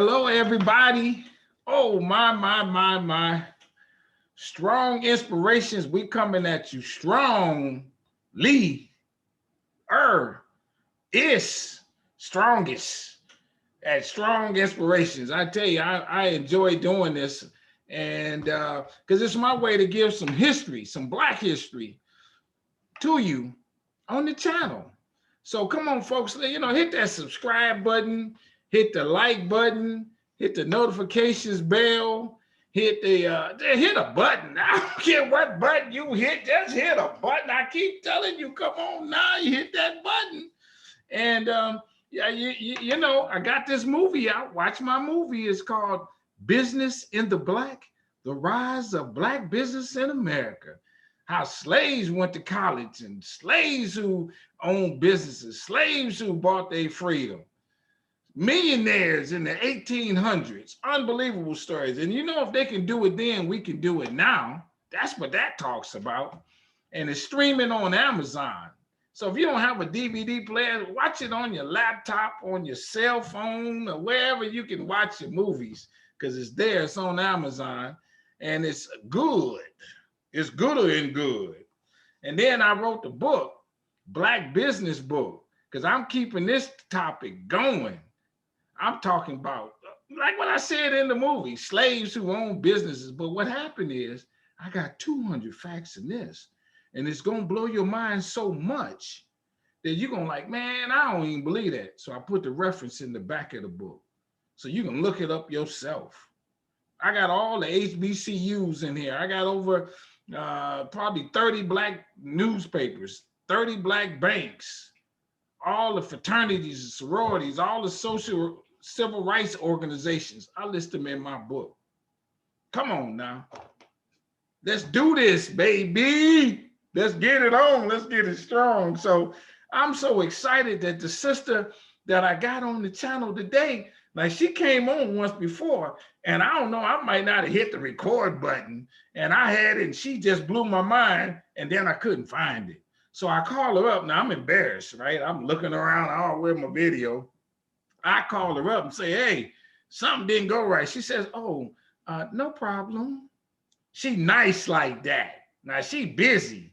Hello, everybody. Oh, my. Strong inspirations. We coming at you strong. Lee, is strongest at strong inspirations. I tell you, I enjoy doing this. And because it's my way to give some history, some Black history to you on the channel. So come on, folks, hit that subscribe button, hit the like button, hit the notifications bell, hit a button. I don't care what button you hit, just hit a button. I keep telling you, come on now, you hit that button. And yeah, I got this movie out. Watch my movie. It's called Business in the Black, The Rise of Black Business in America. How slaves went to college and slaves who owned businesses, slaves who bought their freedom, millionaires in the 1800s, unbelievable stories. And if they can do it then, we can do it now. That's what that talks about. And it's streaming on Amazon. So if you don't have a DVD player, watch it on your laptop, on your cell phone, or wherever you can watch your movies, because it's there, it's on Amazon, and it's good. It's gooder than good. And then I wrote the book, Black Business Book, because I'm keeping this topic going. I'm talking about, like what I said in the movie, slaves who own businesses. But what happened is I got 200 facts in this, and it's going to blow your mind so much that you're going to like, man, I don't even believe that. So I put the reference in the back of the book so you can look it up yourself. I got all the HBCUs in here. I got over probably 30 Black newspapers, 30 Black banks, all the fraternities and sororities, all the civil rights organizations. I list them in my book. Come on now. Let's do this, baby. Let's get it on. Let's get it strong. So I'm so excited that the sister that I got on the channel today, like she came on once before, and I don't know, I might not have hit the record button, and I had it, and she just blew my mind, and then I couldn't find it. So I call her up. Now I'm embarrassed, right? I'm looking around all with my video. I call her up and say, hey, something didn't go right. She says, oh, no problem. She nice like that. Now she busy.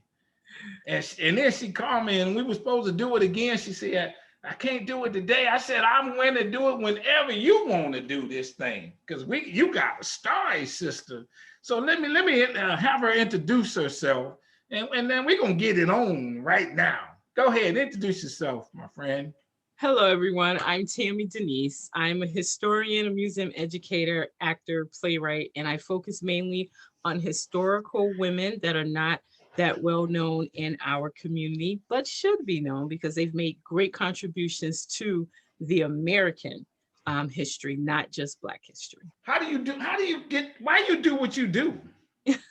And then she called me, and we were supposed to do it again. She said, I can't do it today. I said, I'm going to do it whenever you want to do this thing, because you got a story, sister. So let me have her introduce herself, and then we're going to get it on right now. Go ahead, introduce yourself, my friend. Hello, everyone. I'm Tammy Denease. I'm a historian, a museum educator, actor, playwright, and I focus mainly on historical women that are not that well known in our community, but should be known because they've made great contributions to the American history, not just Black history. Why you do what you do?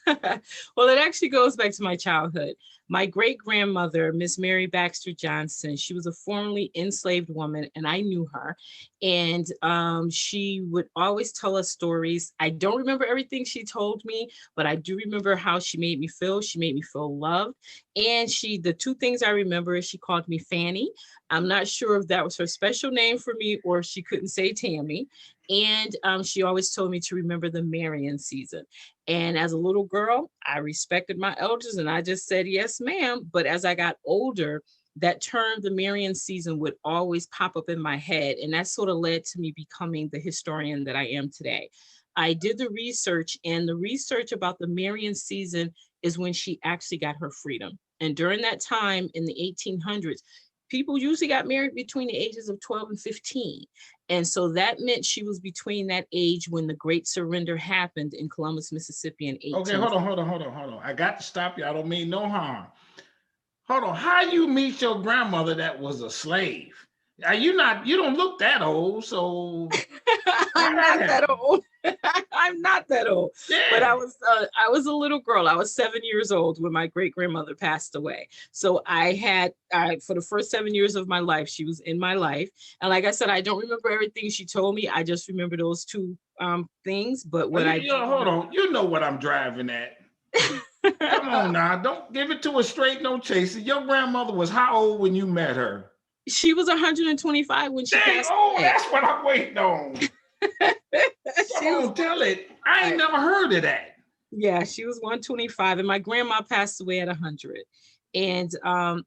Well, it actually goes back to my childhood. My great-grandmother, Miss Mary Baxter Johnson, she was a formerly enslaved woman, and I knew her. And she would always tell us stories. I don't remember everything she told me, but I do remember how she made me feel. She made me feel loved. And the two things I remember is she called me Fanny. I'm not sure if that was her special name for me or if she couldn't say Tammy. And she always told me to remember the Marian season. And as a little girl, I respected my elders and I just said, yes, ma'am. But as I got older, that term, the Marian season, would always pop up in my head. And that sort of led to me becoming the historian that I am today. I did the research, and the research about the Marian season is when she actually got her freedom. And during that time in the 1800s, people usually got married between the ages of 12 and 15. And so that meant she was between that age when the Great Surrender happened in Columbus, Mississippi in 18. Okay, hold on. I got to stop you. I don't mean no harm. Hold on. How you meet your grandmother that was a slave? You don't look that old, so I'm not that old. I'm not that old. Yeah. But I was a little girl. I was 7 years old when my great-grandmother passed away. So for the first 7 years of my life, she was in my life. And like I said, I don't remember everything she told me. I just remember those two things. But what hold on. You know what I'm driving at. Come on now. Don't give it to a straight no chaser. Your grandmother was how old when you met her? She was 125 when she passed away. That's what I'm waiting on. Come on, tell it. I ain't never heard of that. Yeah, she was 125, and my grandma passed away at 100. And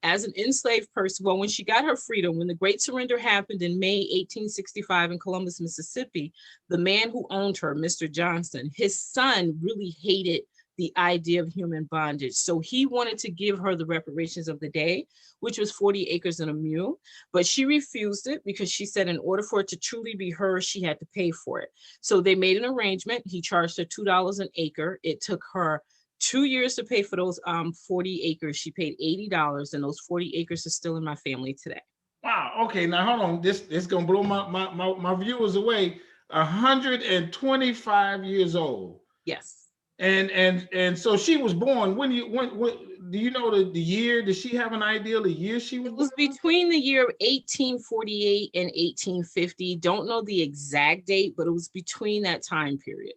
as an enslaved person, well, when she got her freedom, when the Great Surrender happened in May 1865 in Columbus, Mississippi, the man who owned her, Mr. Johnson, his son really hated the idea of human bondage. So he wanted to give her the reparations of the day, which was 40 acres and a mule. But she refused it because she said in order for it to truly be hers, she had to pay for it. So they made an arrangement. He charged her $2 an acre. It took her 2 years to pay for those 40 acres. She paid $80, and those 40 acres are still in my family today. Wow. Okay. Now hold on. This gonna blow my viewers away. 125 years old. Yes. And so she was born. When do you know the year? Does she have an idea the year she was It was born? between the year of 1848 and 1850. Don't know the exact date, but it was between that time period.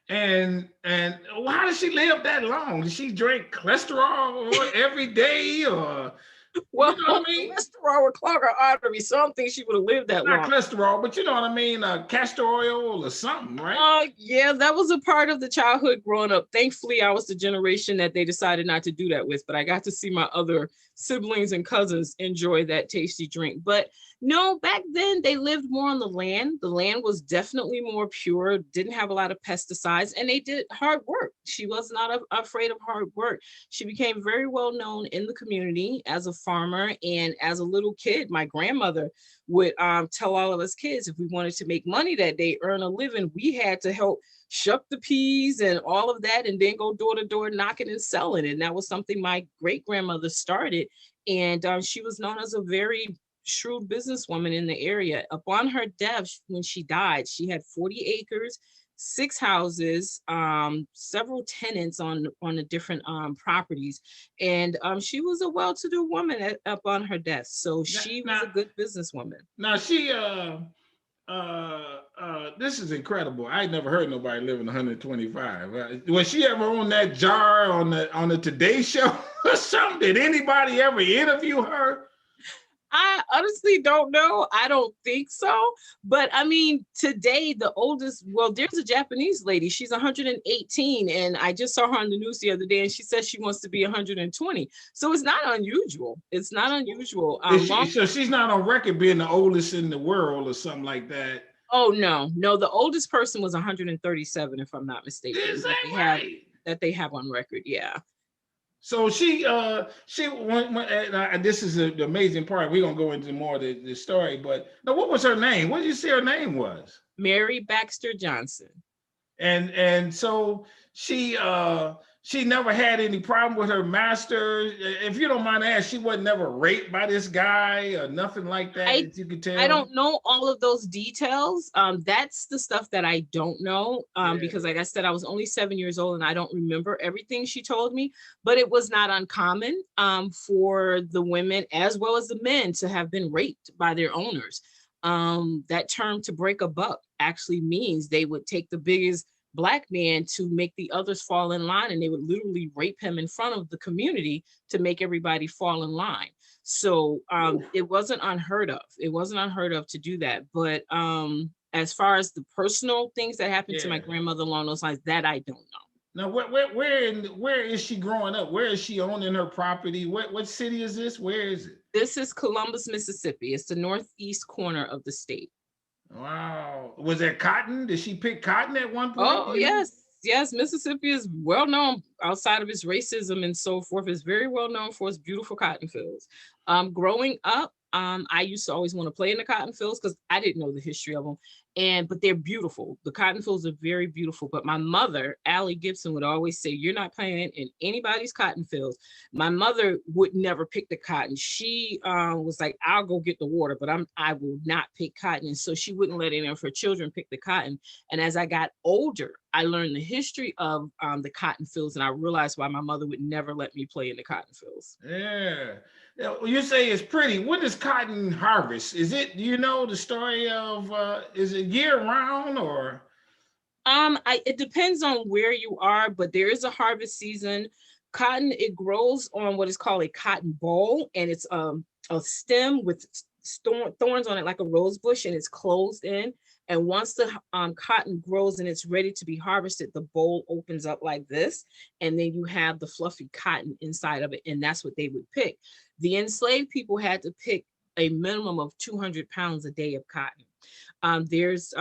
And why does she live that long? Did she drink cholesterol every day, or Well, you know what I mean? cholesterol would clog her arteries, so I don't think she would have lived that Not long. cholesterol, but you know what I mean? Castor oil or something, right? Yeah, that was a part of the childhood growing up. Thankfully, I was the generation that they decided not to do that with, but I got to see my other siblings and cousins enjoy that tasty drink. But no, back then they lived more on the land. The land was definitely more pure, didn't have a lot of pesticides, and they did hard work. She was not afraid of hard work. She became very well known in the community as a farmer. And as a little kid, my grandmother would tell all of us kids, if we wanted to make money that day, earn a living, we had to help shuck the peas and all of that, and then go door to door knocking and selling. And that was something my great grandmother started. And she was known as a very shrewd businesswoman in the area. Upon her death, when she died, she had 40 acres, 6 houses, several tenants on the different properties. And she was a well-to-do woman upon her death. So she was a good businesswoman. Now she this is incredible. I never heard nobody living 125. Was she ever on that jar on the Today Show or something? Did anybody ever interview her? I honestly don't know. I don't think so. But I mean, today, the oldest, well, there's a Japanese lady. She's 118. And I just saw her on the news the other day, and she says she wants to be 120. So it's not unusual. It's not unusual. So she's not on record being the oldest in the world or something like that. Oh, no. The oldest person was 137, if I'm not mistaken. Is that right? That they have on record. Yeah. So she went, this is the amazing part. We're gonna go into more of the story, but now, what was her name? What did you say her name was? Mary Baxter Johnson. And so she never had any problem with her master. If you don't mind asking, she wasn't never raped by this guy or nothing like that, you could tell. I don't know all of those details. That's the stuff that I don't know. Because like I said, I was only 7 years old and I don't remember everything she told me, but it was not uncommon for the women as well as the men to have been raped by their owners. That term, to break a buck, actually means they would take the biggest Black man to make the others fall in line, and they would literally rape him in front of the community to make everybody fall in line. So it wasn't unheard of. It wasn't unheard of to do that. But as far as the personal things that happened to my grandmother along those lines, that I don't know. Now, where is she growing up? Where is she owning her property? What city is this? Where is it? This is Columbus, Mississippi. It's the northeast corner of the state. Wow. Was there cotton? Did she pick cotton at one point? Oh, yes. Yes, Mississippi is well known outside of its racism and so forth. It's very well known for its beautiful cotton fields. Growing up, I used to always want to play in the cotton fields because I didn't know the history of them. But they're beautiful. The cotton fields are very beautiful. But my mother, Allie Gibson, would always say, "You're not playing in anybody's cotton fields." My mother would never pick the cotton. She was like, "I'll go get the water, but I will not pick cotton." And so she wouldn't let any of her children pick the cotton. And as I got older, I learned the history of the cotton fields, and I realized why my mother would never let me play in the cotton fields. Yeah. You say it's pretty. When is cotton harvest? Is it, do you know the story of, is it year round or? It depends on where you are, but there is a harvest season. Cotton, it grows on what is called a cotton ball, and it's a stem with thorns on it like a rose bush, and it's closed in. And once the cotton grows and it's ready to be harvested, the boll opens up like this, and then you have the fluffy cotton inside of it, and that's what they would pick. The enslaved people had to pick a minimum of 200 pounds a day of cotton. There's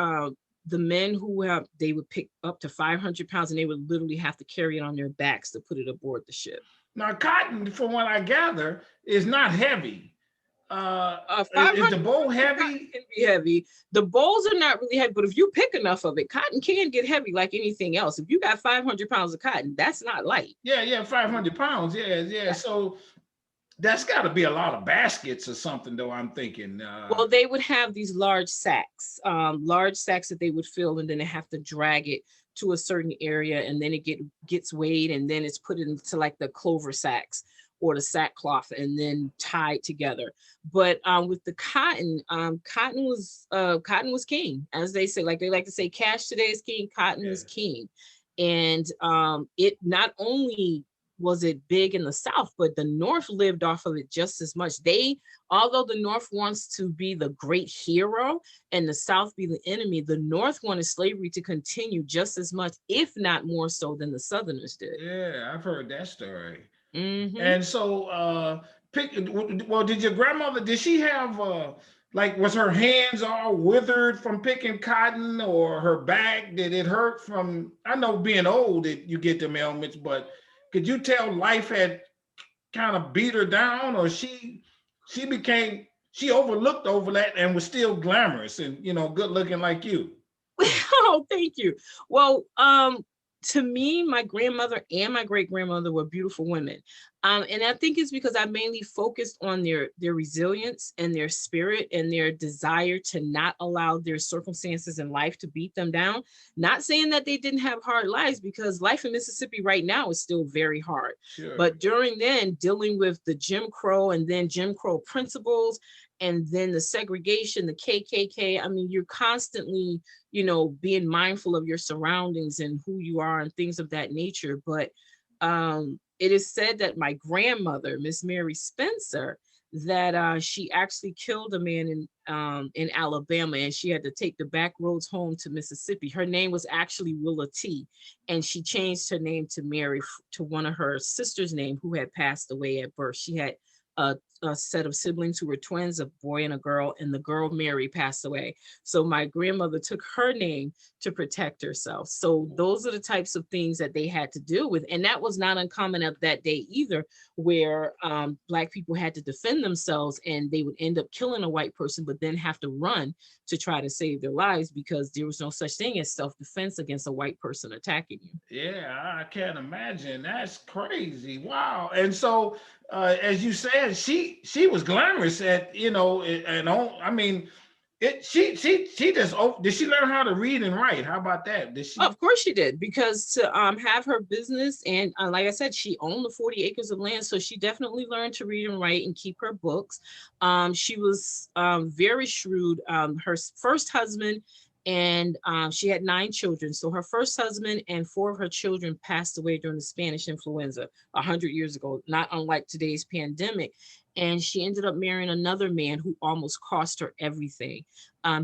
the men who have, they would pick up to 500 pounds, and they would literally have to carry it on their backs to put it aboard the ship. Now, cotton, from what I gather, is not heavy. Is 500 the bowl pounds of cotton heavy? can be heavy. The bowls are not really heavy, but if you pick enough of it, cotton can get heavy like anything else. If you got 500 pounds of cotton, that's not light. Yeah, 500 pounds. Yeah. So that's got to be a lot of baskets or something, though, I'm thinking. Well, they would have these large sacks that they would fill, and then they have to drag it to a certain area, and then it gets weighed, and then it's put into like the clover sacks or the sackcloth, and then tied together. But with the cotton, cotton was king, as they say. Like they like to say, cash today is king, cotton was king. And it not only was it big in the South, but the North lived off of it just as much. Although the North wants to be the great hero and the South be the enemy, the North wanted slavery to continue just as much, if not more so, than the Southerners did. Yeah, I've heard that story. Mm-hmm. And so, did your grandmother, did she have, like, was her hands all withered from picking cotton, or her back, did it hurt from, I know being old that you get them ailments, but could you tell life had kind of beat her down, or she overlooked over that and was still glamorous and, good looking like you? Oh, thank you. Well, to me, my grandmother and my great grandmother were beautiful women. And I think it's because I mainly focused on their resilience and their spirit and their desire to not allow their circumstances in life to beat them down. Not saying that they didn't have hard lives, because life in Mississippi right now is still very hard. Sure. But during then, dealing with the Jim Crow and then Jim Crow principles, and then the segregation, the KKK, I mean, you're constantly, being mindful of your surroundings and who you are and things of that nature. But it is said that my grandmother, Miss Mary Spencer, that she actually killed a man in Alabama, and she had to take the back roads home to Mississippi. Her name was actually Willa T, and she changed her name to Mary to one of her sister's name who had passed away at birth. She had a set of siblings who were twins, a boy and a girl, and the girl Mary passed away. So my grandmother took her name to protect herself. So those are the types of things that they had to deal with. And that was not uncommon of that day either, where Black people had to defend themselves, and they would end up killing a white person, but then have to run to try to save their lives, because there was no such thing as self-defense against a white person attacking you. Yeah, I can't imagine. That's crazy. Wow. And so, as you said, she was glamorous at, I mean, she just, did she learn how to read and write? How about that? Did she? Of course she did, because to have her business, and like I said, she owned the 40 acres of land, so she definitely learned to read and write and keep her books. She was very shrewd. Her first husband, and she had 9 children. So her first husband and 4 of her children passed away during the Spanish influenza 100 years ago, not unlike today's pandemic. And she ended up marrying another man who almost cost her everything.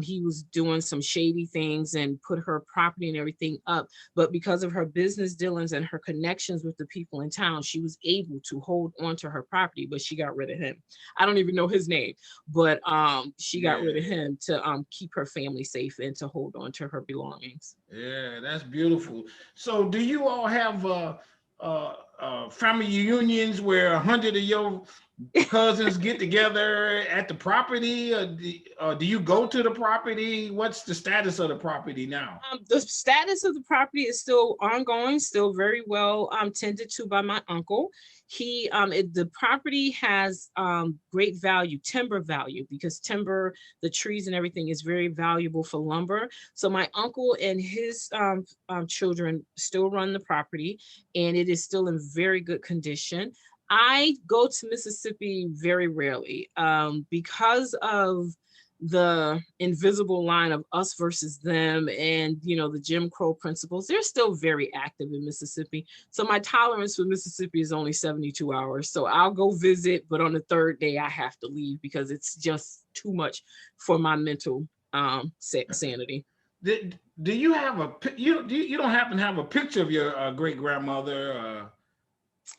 He was doing some shady things and put her property and everything up. But because of her business dealings and her connections with the people in town, she was able to hold on to her property, but she got rid of him. I don't even know his name, but she got rid of him to keep her family safe and to hold on to her belongings. Yeah, that's beautiful. So do you all have family reunions where 100 of your cousins get together at the property, or do you go to the property? What's the status of the property now? The status of the property is still ongoing, still very well tended to by my uncle. The property has great value, timber value, because timber, the trees and everything is very valuable for lumber. So my uncle and his children still run the property, and it is still in very good condition. I go to Mississippi very rarely because of the invisible line of us versus them, and the Jim Crow principles. They're still very active in Mississippi. So my tolerance for Mississippi is only 72 hours. So I'll go visit, but on the 3rd day I have to leave because it's just too much for my mental sanity. Do you have you don't happen to have a picture of your great grandmother?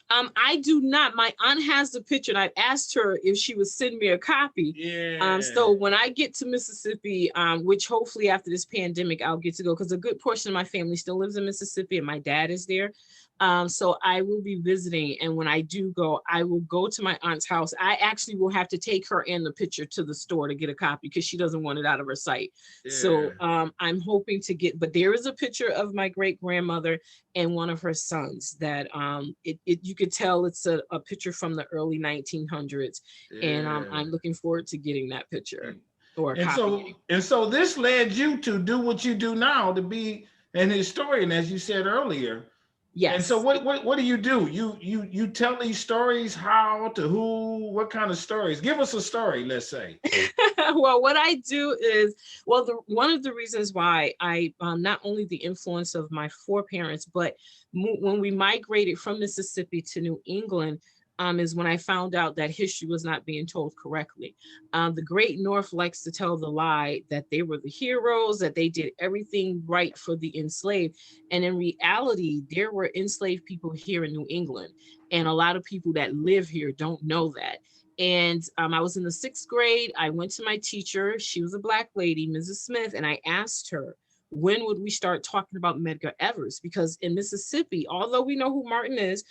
I do not. My aunt has the picture, and I've asked her if she would send me a copy. Yeah. So when I get to Mississippi, which hopefully after this pandemic I'll get to go, because a good portion of my family still lives in Mississippi, and my dad is there. So I will be visiting, and when I do go, I will go to my aunt's house. I actually will have to take her and the picture to the store to get a copy because she doesn't want it out of her sight. So Yeah. I'm hoping to get, but there is a picture of my great grandmother and one of her sons that you could tell it's a picture from the early 1900s, and Yeah. I'm looking forward to getting that picture or a And copy. so this led you to do what you do now, to be an historian, as you said earlier. And so Yes. what do? You tell these stories, how, to who, what kind of stories? Give us a story, let's say. Well, what I do is, well, one of the reasons why I not only the influence of my foreparents, but when we migrated from Mississippi to New England, is when I found out that history was not being told correctly. The Great North likes to tell the lie that they were the heroes, that they did everything right for the enslaved. And in reality, there were enslaved people here in New England. And a lot of people that live here don't know that. And I was in the 6th grade. I went to my teacher. She was a Black lady, Mrs. Smith, and I asked her, when would we start talking about Medgar Evers? Because in Mississippi, although we know who Martin is,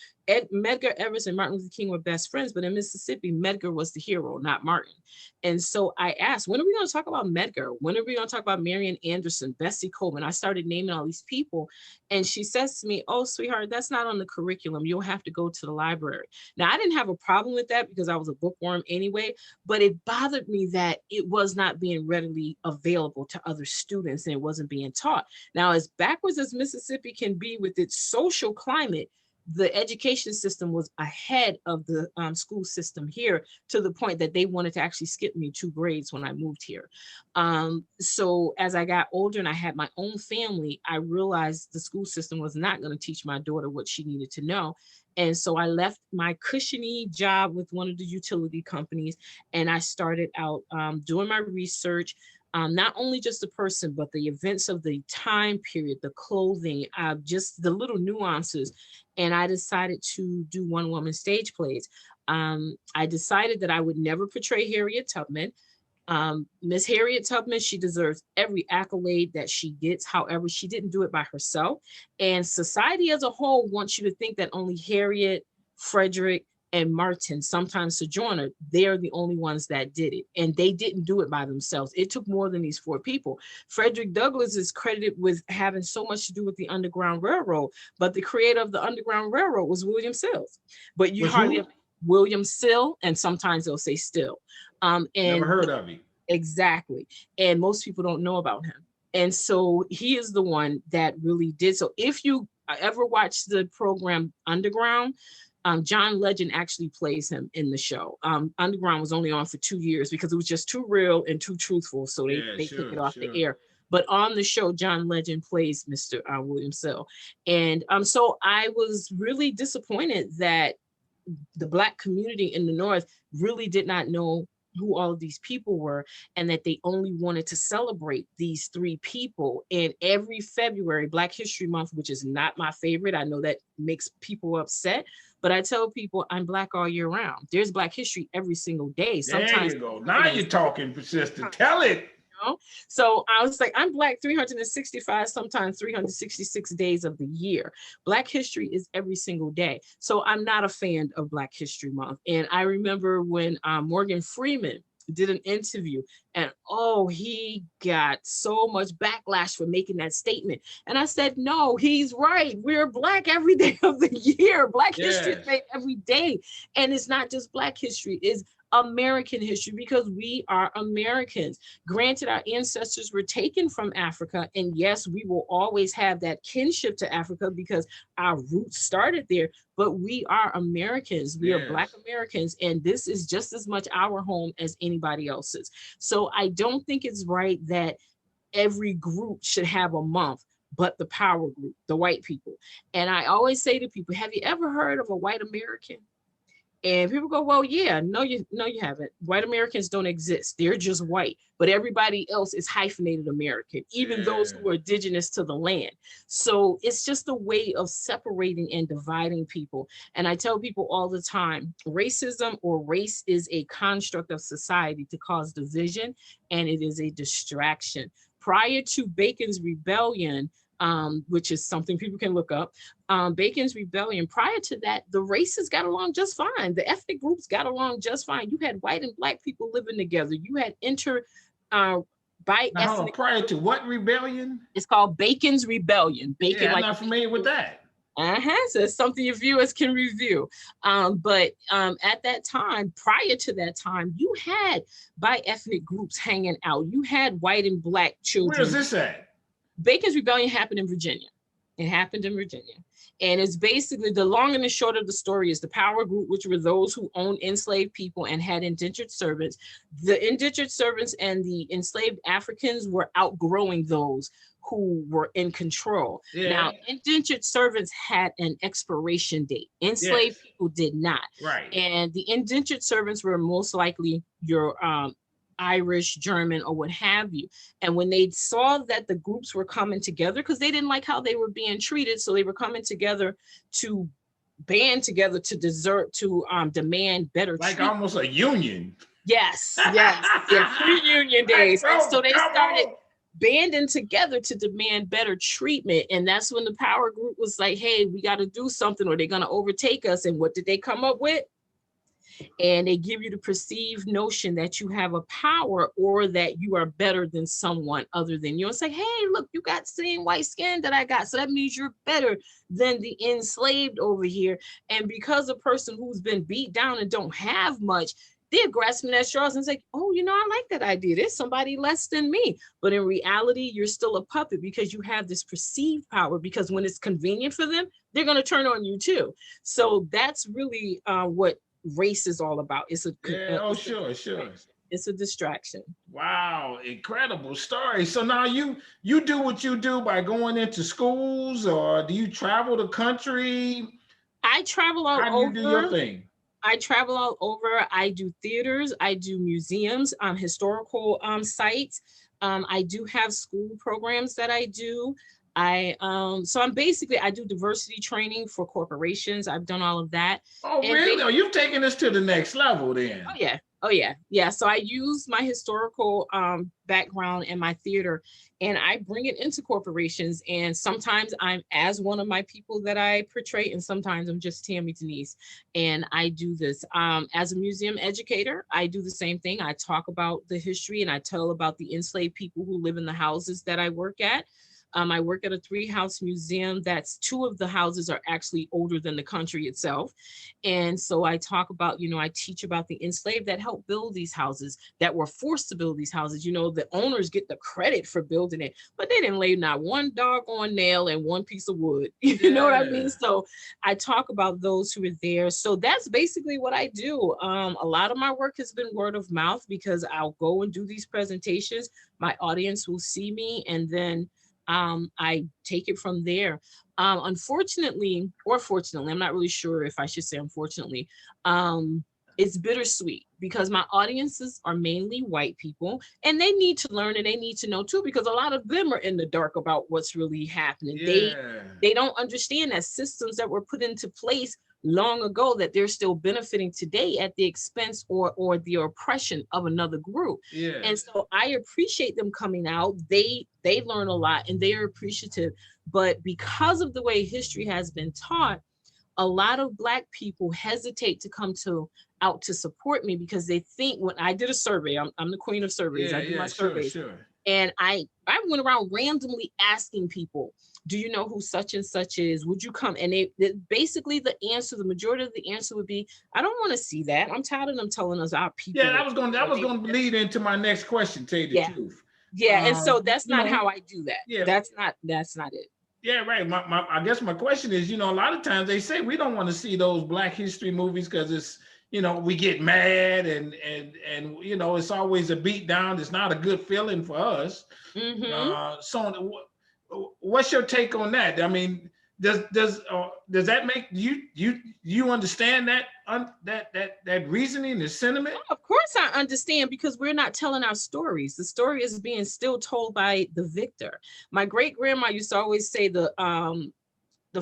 Medgar Evers and Martin Luther King were best friends, but in Mississippi, Medgar was the hero, not Martin. And so I asked, when are we going to talk about Medgar? When are we going to talk about Marian Anderson, Bessie Coleman? I started naming all these people. And she says to me, oh, sweetheart, that's not on the curriculum. You'll have to go to the library. Now, I didn't have a problem with that because I was a bookworm anyway, but it bothered me that it was not being readily available to other students and it wasn't being taught. Now, as backwards as Mississippi can be with its social climate, the education system was ahead of the school system here, to the point that they wanted to actually skip me 2 grades when I moved here. So as I got older and I had my own family, I realized the school system was not going to teach my daughter what she needed to know. And so I left my cushiony job with one of the utility companies, and I started out doing my research. Not only just the person, but the events of the time period, the clothing, just the little nuances. And I decided to do one-woman stage plays. I decided that I would never portray Harriet Tubman. Miss Harriet Tubman, she deserves every accolade that she gets. However, she didn't do it by herself. And society as a whole wants you to think that only Harriet, Frederick, and Martin, sometimes Sojourner, they're the only ones that did it. And they didn't do it by themselves. It took more than these 4 people. Frederick Douglass is credited with having so much to do with the Underground Railroad, but the creator of the Underground Railroad was William Sills. But you Was hardly who? have William Sill, and sometimes they'll say Still. Never And heard of him. exactly. And most people don't know about him. And so he is the one that really did. So if you ever watch the program Underground, John Legend actually plays him in the show. Underground was only on for 2 years because it was just too real and too truthful. So Yeah, they took it sure, off the sure. air. But on the show, John Legend plays Mr. William Sill. And so I was really disappointed that the Black community in the North really did not know who all of these people were, and that they only wanted to celebrate these 3 people. And every February, Black History Month, which is not my favorite, I know that makes people upset, but I tell people I'm Black all year round. There's Black history every single day. There Sometimes you go. Now you're talking, persistent. Tell it. know? So I was like, I'm Black 365, sometimes 366 days of the year. Black history is every single day. So I'm not a fan of Black History Month. And I remember when Morgan Freeman did an interview, and oh, he got so much backlash for making that statement. And I said, no, he's right. We're Black every day of the year. Black history is Yes. made every day. And it's not just Black history, it's American history, because we are Americans. Granted, our ancestors were taken from Africa, and yes, we will always have that kinship to Africa because our roots started there, but we are Americans. We are Black Yes. Americans, and this is just as much our home as anybody else's. So I don't think it's right that every group should have a month, but the power group, the white people. And I always say to people, have you ever heard of a white American? And people go, well, yeah, no, you haven't. White Americans don't exist. They're just white, but everybody else is hyphenated American, even those Yeah. who are indigenous to the land. So it's just a way of separating and dividing people. And I tell people all the time, racism or race is a construct of society to cause division, and it is a distraction. Prior to Bacon's Rebellion, which is something people can look up, Bacon's Rebellion, prior to that, the races got along just fine. The ethnic groups got along just fine. You had white and black people living together. You had uh, by Now, hold on. ethnic. Prior to what rebellion? It's called Bacon's Rebellion. Bacon, Yeah, I'm like not familiar with that. so it's something your viewers can review. But at that time, prior to that time, you had by ethnic groups hanging out. You had white and black Where's children. this at? Bacon's Rebellion happened in Virginia. It happened in Virginia. And it's basically the long and the short of the story is the power group, which were those who owned enslaved people and had indentured servants. The indentured servants and the enslaved Africans were outgrowing those who were in control. Yeah. Now, indentured servants had an expiration date. Enslaved Yes. people did not. Right. And the indentured servants were most likely your Irish, German, or what have you. And when they saw that the groups were coming together, because they didn't like how they were being treated, so they were coming together to band together to demand better Like treatment. almost a union. Yes, yeah, pre-union days. And so they started on. banding together to demand better treatment. And that's when the power group was like, hey, we got to do something or they're going to overtake us. And what did they come up with? And they give you the perceived notion that you have a power or that you are better than someone other than you, and say, hey, look, you got the same white skin that I got, so that means you're better than the enslaved over here. And because a person who's been beat down and don't have much, they're grasping at straws and say, oh, I like that idea. There's somebody less than me. But in reality, you're still a puppet because you have this perceived power, because when it's convenient for them, they're going to turn on you too. So that's really what race is all about. It's Sure. It's a distraction. Wow, incredible story. So now you do what you do by going into schools, or do you travel the country? I travel all over. How do you do your thing? I travel all over. I do theaters. I do museums, historical sites. I do have school programs that I do. So I'm basically, I do diversity training for corporations. I've done all of that. Oh, And really? Oh, you've taken this to the next level then. Oh yeah. So I use my historical background in my theater, and I bring it into corporations. And sometimes I'm as one of my people that I portray, and sometimes I'm just Tammy Denease. And I do this as a museum educator. I do the same thing. I talk about the history and I tell about the enslaved people who live in the houses that I work at. I work at a 3-house museum. That's 2 of the houses are actually older than the country itself. And so I talk about, I teach about the enslaved that helped build these houses, that were forced to build these houses. The owners get the credit for building it, but they didn't lay not one doggone nail and one piece of wood. You know what I mean? So I talk about those who are there. So that's basically what I do. A lot of my work has been word of mouth, because I'll go and do these presentations. My audience will see me, and then I take it from there. Unfortunately, or fortunately, I'm not really sure if I should say unfortunately, it's bittersweet, because my audiences are mainly white people, and they need to learn and they need to know too, because a lot of them are in the dark about what's really happening. They don't understand that systems that were put into place long ago, that they're still benefiting today at the expense or the oppression of another group. And so I appreciate them coming out. They learn a lot and they are appreciative. But because of the way history has been taught, a lot of Black people hesitate to come out to support me, because they think, when I did a survey, I'm the queen of surveys. I do my surveys. Sure. And I went around randomly asking people, do you know who such and such is? Would you come? And basically the majority of the answer would be, I don't want to see that. I'm tired of them telling us our people. Yeah, I was going to lead into my next question, tell you the truth. Yeah, and so that's not how I do that. Yeah. That's not it. Yeah, right. I guess my question is, a lot of times they say we don't want to see those Black history movies because it's, we get mad and it's always a beat down. It's not a good feeling for us. Mm-hmm. So what's your take on that? I mean, does that make you understand that that reasoning, the sentiment? Of course I understand, because we're not telling our stories. The story is being still told by the victor. My great grandma used to always say the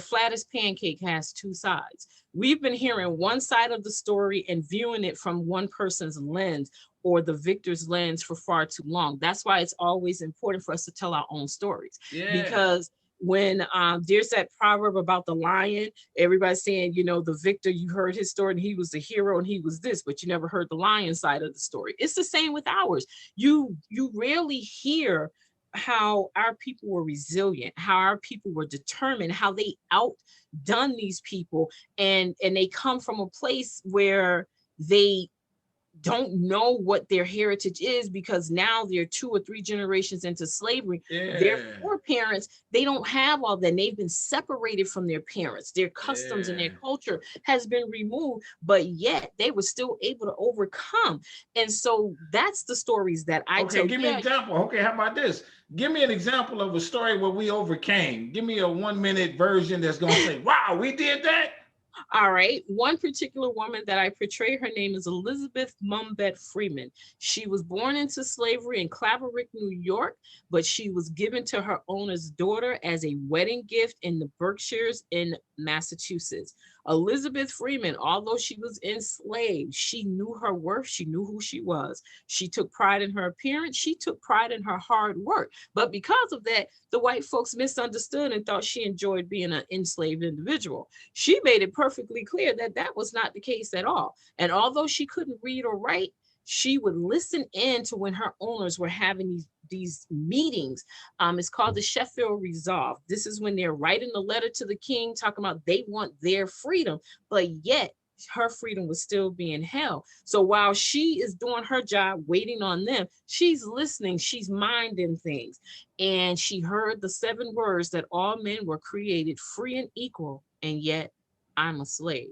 flattest pancake has two sides. We've been hearing one side of the story and viewing it from one person's lens or the victor's lens for far too long. That's why it's always important for us to tell our own stories. Yeah. Because when there's that proverb about the lion, everybody's saying, you know, the victor, you heard his story and he was the hero and he was this, but you never heard the lion side of the story. It's the same with ours. You rarely hear how our people were resilient, how our people were determined, how they outdone these people, and they come from a place where they don't know what their heritage is, because now they're 2 or 3 generations into slavery. Yeah. Their foreparents, they don't have all that. They've been separated from their parents. Their customs and their culture has been removed, but yet they were still able to overcome. And so that's the stories that I tell. Give me an example. Okay, how about this? Give me an example of a story where we overcame. Give me a 1-minute version that's going to say, wow, we did that. All right. One particular woman that I portray, her name is Elizabeth Mumbet Freeman. She was born into slavery in Claverick, New York, but she was given to her owner's daughter as a wedding gift in the Berkshires in Massachusetts. Elizabeth Freeman, although she was enslaved, she knew her worth. She knew who she was. She took pride in her appearance. She took pride in her hard work. But because of that, the white folks misunderstood and thought she enjoyed being an enslaved individual. She made it perfectly clear that that was not the case at all. And although she couldn't read or write, she would listen in to when her owners were having these meetings. It's called the Sheffield Resolve. This is when they're writing a letter to the king talking about they want their freedom, but yet her freedom was still being held. So while she is doing her job, waiting on them, she's listening, she's minding things. And she heard the 7 words that all men were created free and equal, and yet I'm a slave.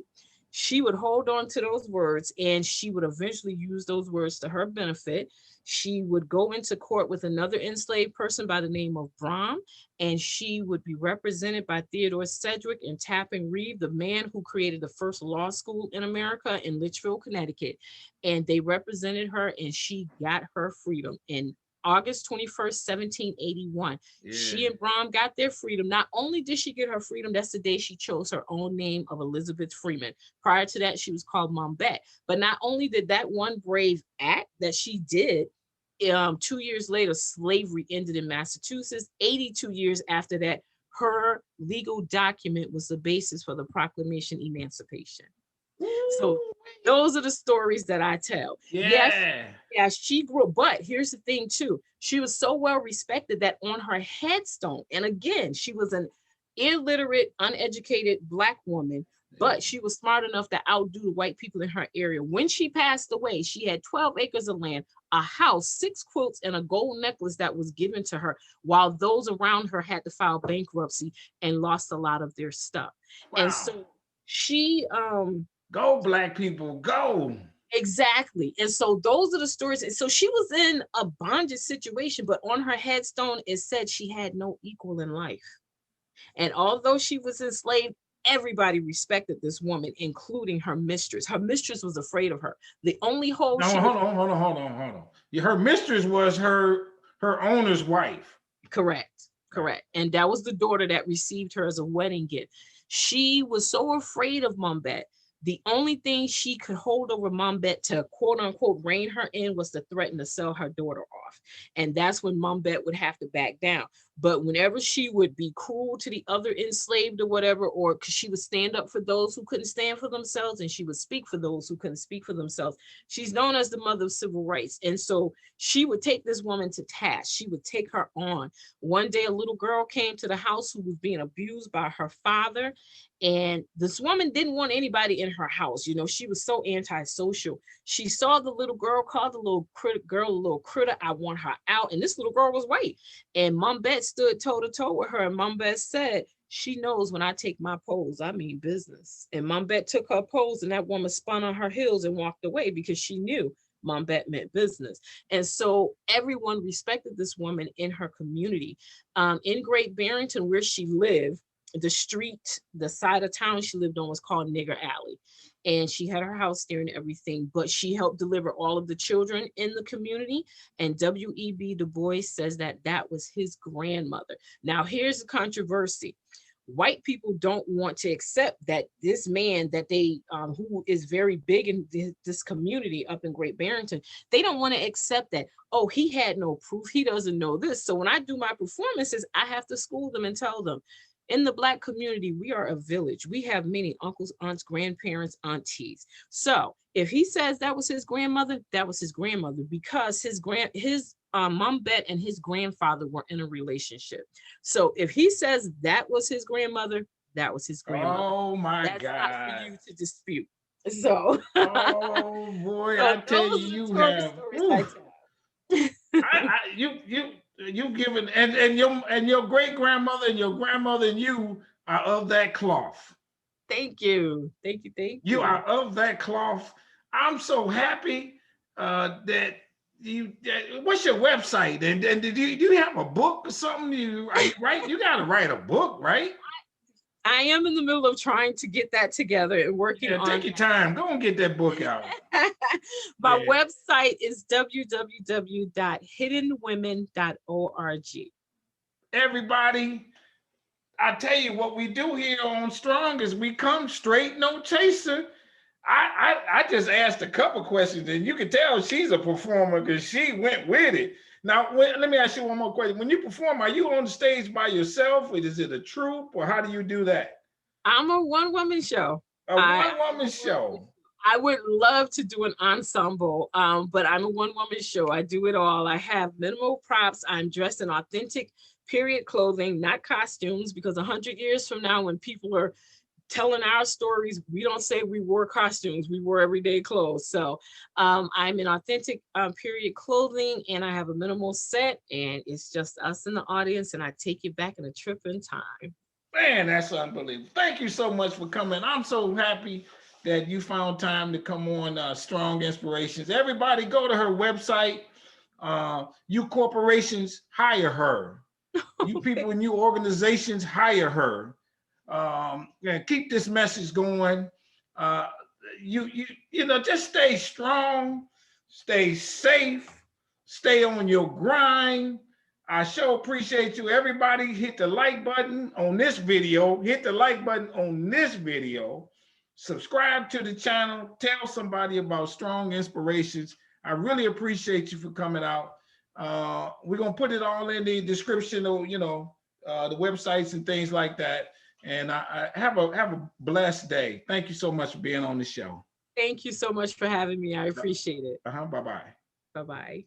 She would hold on to those words, and she would eventually use those words to her benefit. She would go into court with another enslaved person by the name of Brom, and she would be represented by Theodore Sedgwick and Tappan Reeve, the man who created the first law school in America in Litchfield, Connecticut. And they represented her, and she got her freedom in August 21st, 1781. Yeah. She and Brom got their freedom. Not only did she get her freedom, that's the day she chose her own name of Elizabeth Freeman. Prior to that, she was called Mumbet. But not only did that one brave act that she did, 2 years later, slavery ended in Massachusetts. 82 years after that, her legal document was the basis for the Proclamation of Emancipation. So those are the stories that I tell. Yeah. Yes, she grew, but here's the thing too. She was so well respected that on her headstone, and again, she was an illiterate, uneducated Black woman, but she was smart enough to outdo the white people in her area. When she passed away, she had 12 acres of land, a house, 6 quilts, and a gold necklace that was given to her, while those around her had to file bankruptcy and lost a lot of their stuff. Wow. And so she go Black people, go. Exactly. And so those are the stories. And so she was in a bondage situation, but on her headstone, it said she had no equal in life. And although she was enslaved, everybody respected this woman, including her mistress. Her mistress was afraid of her. The only hold hold on. Her mistress was her owner's wife. Correct. And that was the daughter that received her as a wedding gift. She was so afraid of Mumbet. The only thing she could hold over Mumbet to quote unquote rein her in was to threaten to sell her daughter off. And that's when Mumbet would have to back down. But whenever she would be cruel to the other enslaved or whatever, or because she would stand up for those who couldn't stand for themselves, and she would speak for those who couldn't speak for themselves. She's known as the mother of civil rights. And so she would take this woman to task. She would take her on. One day, a little girl came to the house who was being abused by her father. And this woman didn't want anybody in her house. You know, she was so antisocial. She saw the little girl, called the little girl a little critter. I want her out. And this little girl was white. And Mumbet stood toe to toe with her. And Mumbet said, she knows when I take my pose, I mean business. And Mumbet took her pose, and that woman spun on her heels and walked away because she knew Mumbet meant business. And so everyone respected this woman in her community. In Great Barrington, where she lived, the street, the side of town she lived on was called Nigger Alley. And she had her house there and everything, but she helped deliver all of the children in the community. And W.E.B. Du Bois says that that was his grandmother. Now, here's the controversy. White people don't want to accept that this man that they who is very big in this community up in Great Barrington, they don't want to accept that, oh, he had no proof, he doesn't know this. So when I do my performances, I have to school them and tell them, in the Black community, we are a village. We have many uncles, aunts, grandparents, aunties. So if he says that was his grandmother, that was his grandmother, because his Mom Bet and his grandfather were in a relationship. So if he says that was his grandmother, that was his grandmother. Oh my That's God. not for you to dispute. So oh boy, so I tell those you, are you the have stories I tell. you given and your great grandmother and your grandmother and you are of that cloth. Thank you. Thank you. Thank you. You are of that cloth. I'm so happy that what's your website? And do you have a book or something? You right? You got to write a book, right? I am in the middle of trying to get that together and working on. Take your time. Go and get that book out. My website is www.hiddenwomen.org. Everybody, I tell you what we do here on Strong is we come straight, no chaser. I just asked a couple questions, and you can tell she's a performer because she went with it. Now, let me ask you one more question. When you perform, are you on the stage by yourself, or is it a troupe, or how do you do that? I'm a one-woman show. A one-woman show. I would love to do an ensemble, but I'm a one-woman show. I do it all. I have minimal props. I'm dressed in authentic period clothing, not costumes, because 100 years from now, when people are telling our stories, we don't say we wore costumes, we wore everyday clothes. So I'm in authentic period clothing, and I have a minimal set, and it's just us in the audience, and I take you back in a trip in time. Man, that's unbelievable. Thank you so much for coming. I'm so happy that you found time to come on Strong Inspirations. Everybody go to her website. You corporations, hire her. You people in your organizations, hire her. And keep this message going. You know, just stay strong, stay safe, stay on your grind. I sure appreciate you. Everybody hit the like button on this video. Hit the like button on this video. Subscribe to the channel. Tell somebody about Strong Inspirations. I really appreciate you for coming out. We're going to put it all in the description of, you know, the websites and things like that. And I have a blessed day. Thank you so much for being on the show. Thank you so much for having me. I appreciate it. Bye-bye. Bye-bye.